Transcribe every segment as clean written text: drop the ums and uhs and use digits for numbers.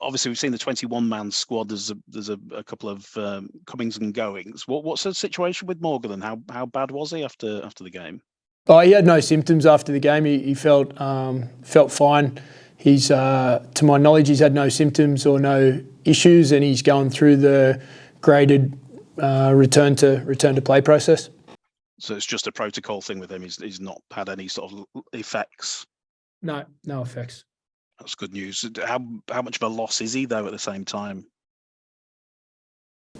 obviously we've seen the 21-man squad. There's a couple of comings and goings. What's the situation with Morgan, and how bad was he after the game? Oh, he had no symptoms after the game. He felt fine. He's to my knowledge, he's had no symptoms or no issues, and he's going through the graded return to play process. So it's just a protocol thing with him. He's not had any sort of effects. No effects. That's good news. How much of a loss is he though at the same time?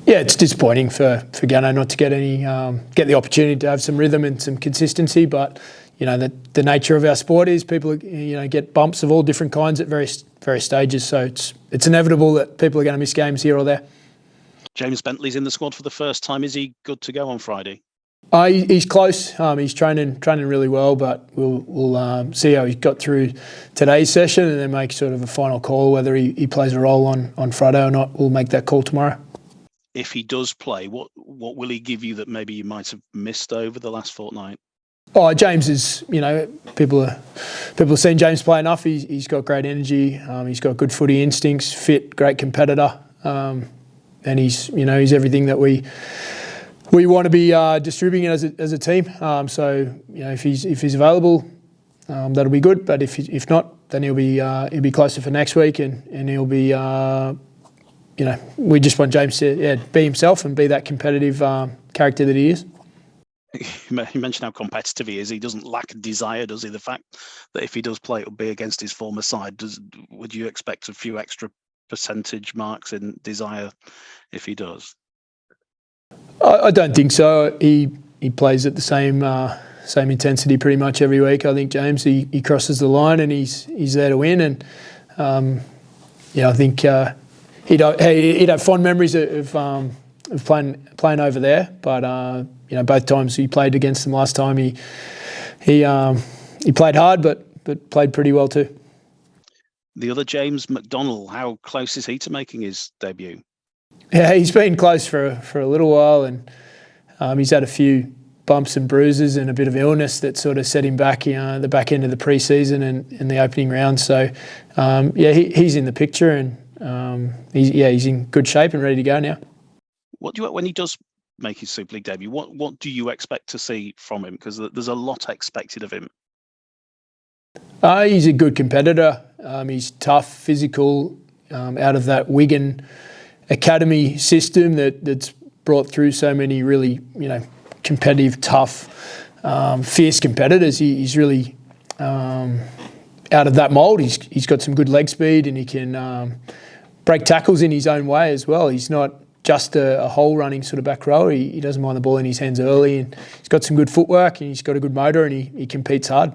Yeah, it's disappointing for Gano not to get the opportunity to have some rhythm and some consistency. But the nature of our sport is people get bumps of all different kinds at various stages. So it's inevitable that people are going to miss games here or there. James Bentley's in the squad for the first time. Is he good to go on Friday? He's close. He's training really well, but we'll see how he got through today's session and then make sort of a final call whether he plays a role on Friday or not. We'll make that call tomorrow. If he does play, what will he give you that maybe you might have missed over the last fortnight? Oh, James is, people have seen James play enough. He's got great energy. He's got good footy instincts, fit, great competitor, and he's everything that we want to be distributing as a team. So if he's available, that'll be good. But if not, then he'll be closer for next week, and he'll be. We just want James to be himself and be that competitive character that he is. You mentioned how competitive he is. He doesn't lack desire, does he? The fact that if he does play, it'll be against his former side. Would you expect a few extra percentage marks in desire if he does? I don't think so. He plays at the same intensity pretty much every week. I think James he crosses the line and he's there to win. And I think he'd have fond memories of playing over there. But both times he played against them last time, he played hard, but played pretty well too. The other James, McDonald, how close is he to making his debut? Yeah, he's been close for a little while, and he's had a few bumps and bruises and a bit of illness that sort of set him back at the back end of the pre-season and the opening round. So, he's in the picture, and he's in good shape and ready to go now. When he does make his Super League debut, what do you expect to see from him? Because there's a lot expected of him. He's a good competitor. He's tough, physical, out of that Wigan academy system that's brought through so many really, competitive, tough, fierce competitors. He's really out of that mould. He's got some good leg speed, and he can break tackles in his own way as well. He's not just a hole running sort of back rower. He doesn't mind the ball in his hands early, and he's got some good footwork, and he's got a good motor, and he competes hard.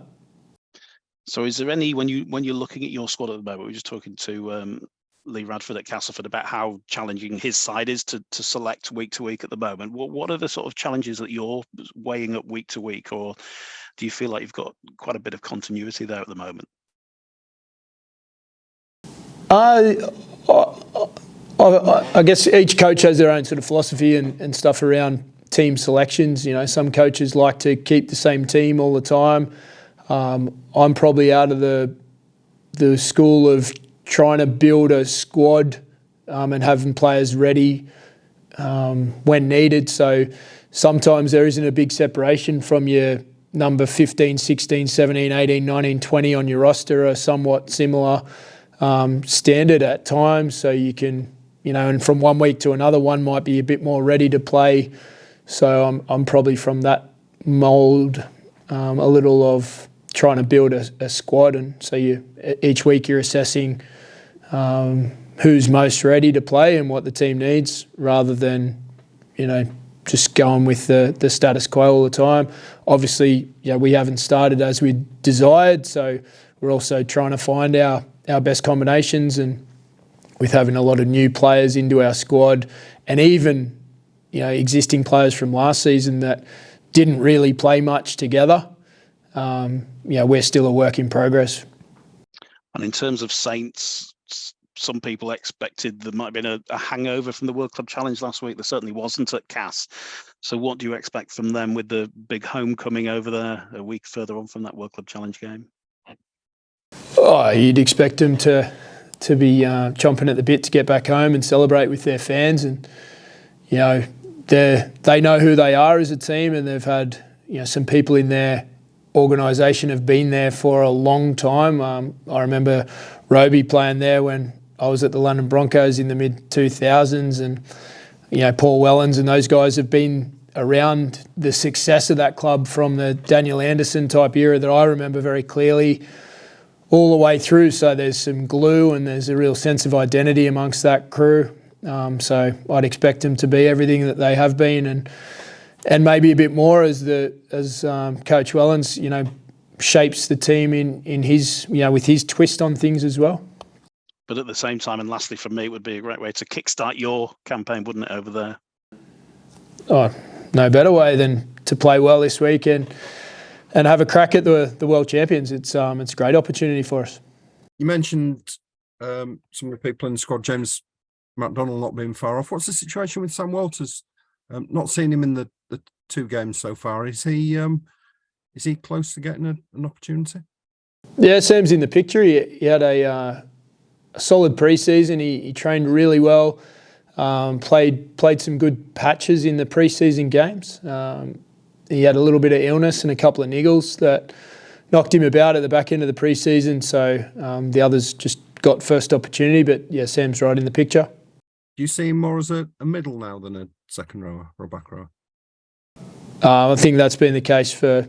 So is there any, when you're looking at your squad at the moment, we were just talking to Lee Radford at Castleford about how challenging his side is to select week to week at the moment. What are the sort of challenges that you're weighing up week to week, or do you feel like you've got quite a bit of continuity there at the moment? I guess each coach has their own sort of philosophy and stuff around team selections. Some coaches like to keep the same team all the time. I'm probably out of the school of trying to build a squad and having players ready when needed. So sometimes there isn't a big separation from your number 15, 16, 17, 18, 19, 20 on your roster are somewhat similar standard at times. So you can, and from one week to another, one might be a bit more ready to play. So I'm probably from that mould, a little of trying to build a squad. And so each week you're assessing who's most ready to play and what the team needs, rather than, just going with the status quo all the time. Obviously, we haven't started as we desired, so we're also trying to find our best combinations, and with having a lot of new players into our squad, and even existing players from last season that didn't really play much together. We're still a work in progress. And in terms of Saints, some people expected there might have been a hangover from the World Club Challenge last week. There certainly wasn't at Cass. So what do you expect from them with the big homecoming over there a week further on from that World Club Challenge game? Oh, you'd expect them to chomping at the bit to get back home and celebrate with their fans. And they know who they are as a team, and they've had some people in their organisation have been there for a long time. I remember Roby playing there when I was at the London Broncos in the mid-2000s, and Paul Wellens and those guys have been around the success of that club from the Daniel Anderson type era that I remember very clearly all the way through. So there's some glue and there's a real sense of identity amongst that crew. So I'd expect them to be everything that they have been, and maybe a bit more as Coach Wellens, shapes the team in his, with his twist on things as well. But at the same time, and lastly for me, it would be a great way to kickstart your campaign, wouldn't it, over there? Oh, no better way than to play well this week and have a crack at the world champions. It's a great opportunity for us. You mentioned some of the people in the squad, James McDonald not being far off. What's the situation with Sam Walters? Not seeing him in the 2 games so far. Is he close to getting an opportunity? Yeah, Sam's in the picture. He had a solid pre-season. He trained really well. Played some good patches in the pre-season games. He had a little bit of illness and a couple of niggles that knocked him about at the back end of the pre-season. So the others just got first opportunity. But yeah, Sam's right in the picture. Do you see him more as a middle now than a second rower or a back rower? I think that's been the case for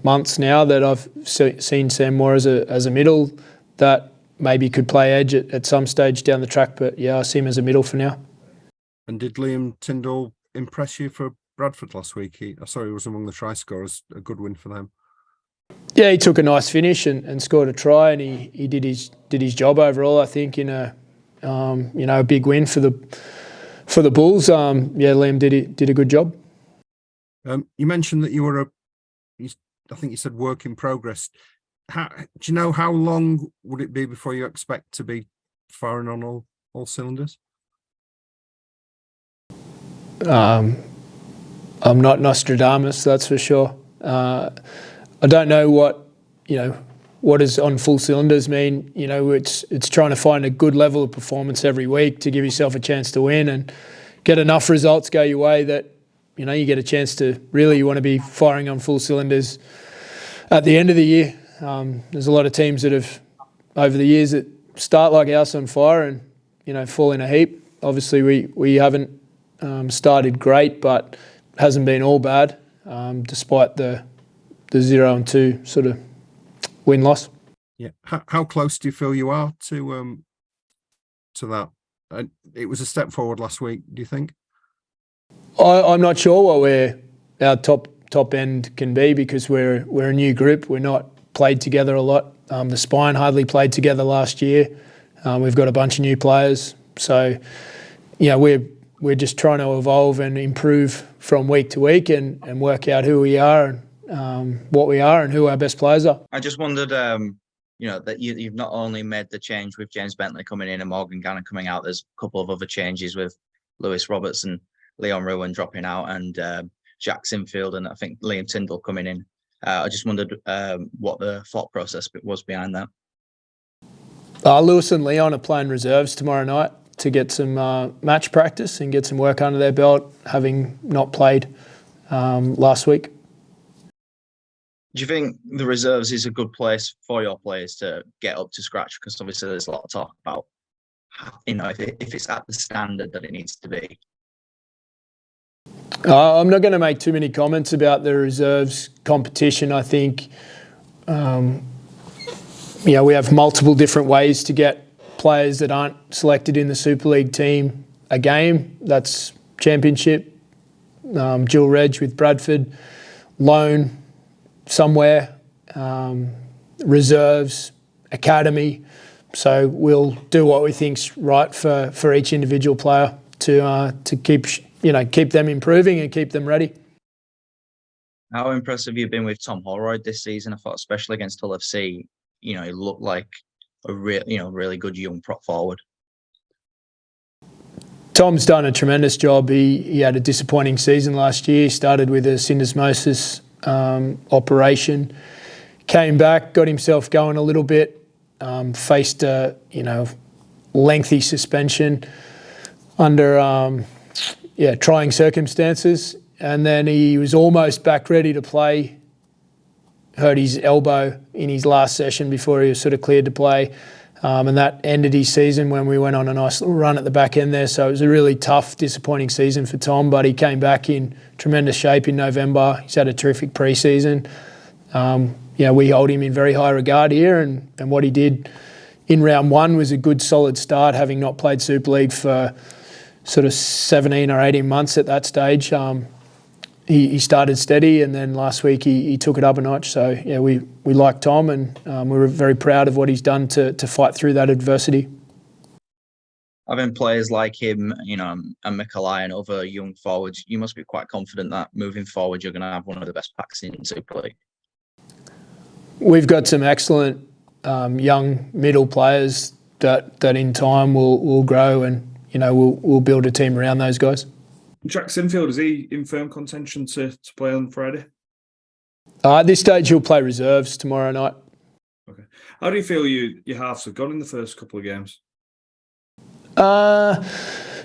months now, that I've seen Sam more as a middle that maybe could play edge at some stage down the track. But yeah, I see him as a middle for now. And did Liam Tyndall impress you for Bradford last week? I saw he was among the try scorers. A good win for them. Yeah, he took a nice finish and scored a try, and he did his job overall, I think, in a big win for the Bulls. Liam did a good job. You mentioned that you were I think you said work in progress. Do you know how long would it be before you expect to be firing on all cylinders? I'm not Nostradamus, that's for sure. I don't know what does on full cylinders mean. It's trying to find a good level of performance every week to give yourself a chance to win and get enough results go your way that you get a chance to really, you want to be firing on full cylinders at the end of the year. There's a lot of teams that have, over the years, that start like ours on fire and fall in a heap. Obviously, we haven't started great, but hasn't been all bad, despite the 0-2 sort of win-loss. Yeah. How close do you feel you are to that? It was a step forward last week, do you think? I'm not sure what our top end can be, because we're a new group. We're not played together a lot. The spine hardly played together last year. We've got a bunch of new players. So, we're just trying to evolve and improve from week to week and work out who we are and what we are and who our best players are. I just wondered, that you've not only made the change with James Bentley coming in and Morgan Gannon coming out, there's a couple of other changes with Lewis Roberts and Leon Ruan dropping out and Jack Sinfield and I think Liam Tyndall coming in. I just wondered what the thought process was behind that. Lewis and Leon are playing reserves tomorrow night to get some match practice and get some work under their belt, having not played last week. Do you think the reserves is a good place for your players to get up to scratch? Because obviously there's a lot of talk about, if it's at the standard that it needs to be. I'm not going to make too many comments about the reserves competition. I think, we have multiple different ways to get players that aren't selected in the Super League team a game. That's championship, dual reg with Bradford, loan somewhere, reserves, academy. So we'll do what we think's right for each individual player to keep them improving and keep them ready. How impressed have you been with Tom Holroyd this season? I thought, especially against Hull FC, he looked like a really good young prop forward. Tom's done a tremendous job. He had a disappointing season last year. He started with a syndesmosis operation, came back, got himself going a little bit, faced a lengthy suspension under trying circumstances, and then he was almost back ready to play. Hurt his elbow in his last session before he was sort of cleared to play. And that ended his season when we went on a nice little run at the back end there. So it was a really tough, disappointing season for Tom, but he came back in tremendous shape in November. He's had a terrific pre-season. We hold him in very high regard here, and what he did in round one was a good, solid start, having not played Super League for sort of 17 or 18 months at that stage. He started steady, and then last week he took it up a notch. So yeah, we like Tom, and we were very proud of what he's done to fight through that adversity. Having players like him, and Mikolai and other young forwards, you must be quite confident that moving forward you're going to have one of the best packs in Super League. We've got some excellent young middle players that in time will grow, and we'll build a team around those guys. Jack Sinfield, is he in firm contention to play on Friday? At this stage, he'll play reserves tomorrow night. Okay. How do you feel your halves have gone in the first couple of games?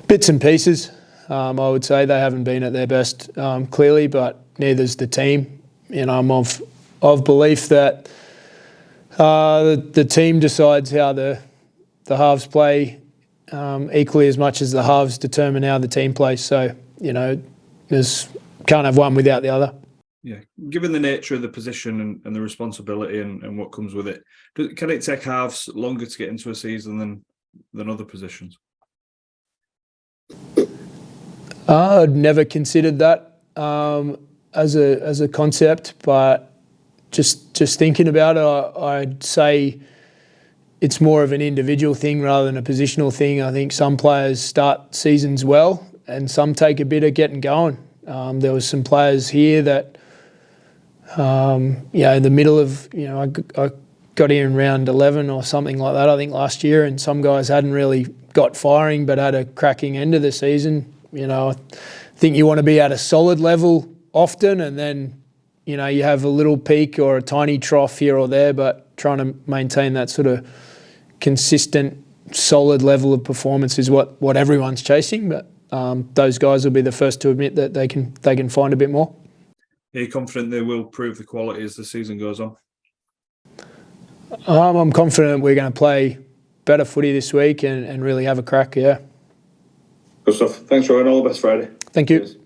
Bits and pieces. I would say they haven't been at their best, clearly, but neither's the team. I'm of belief that the team decides how the halves play equally as much as the halves determine how the team plays. So, there's can't have one without the other. Yeah, given the nature of the position and the responsibility and what comes with it, can it take halves longer to get into a season than other positions? I'd never considered that as a concept, but just thinking about it, I'd say it's more of an individual thing rather than a positional thing. I think some players start seasons well, and some take a bit of getting going. There was some players here that, in the middle of, I got here in round 11 or something like that, I think last year, and some guys hadn't really got firing but had a cracking end of the season. I think you want to be at a solid level often, and then, you have a little peak or a tiny trough here or there, but trying to maintain that sort of consistent, solid level of performance is what everyone's chasing. But those guys will be the first to admit that they can find a bit more. Are you confident they will prove the quality as the season goes on? I'm confident we're going to play better footy this week and really have a crack, yeah. Good stuff. Thanks, Rohan. All the best Friday. Thank you. Cheers.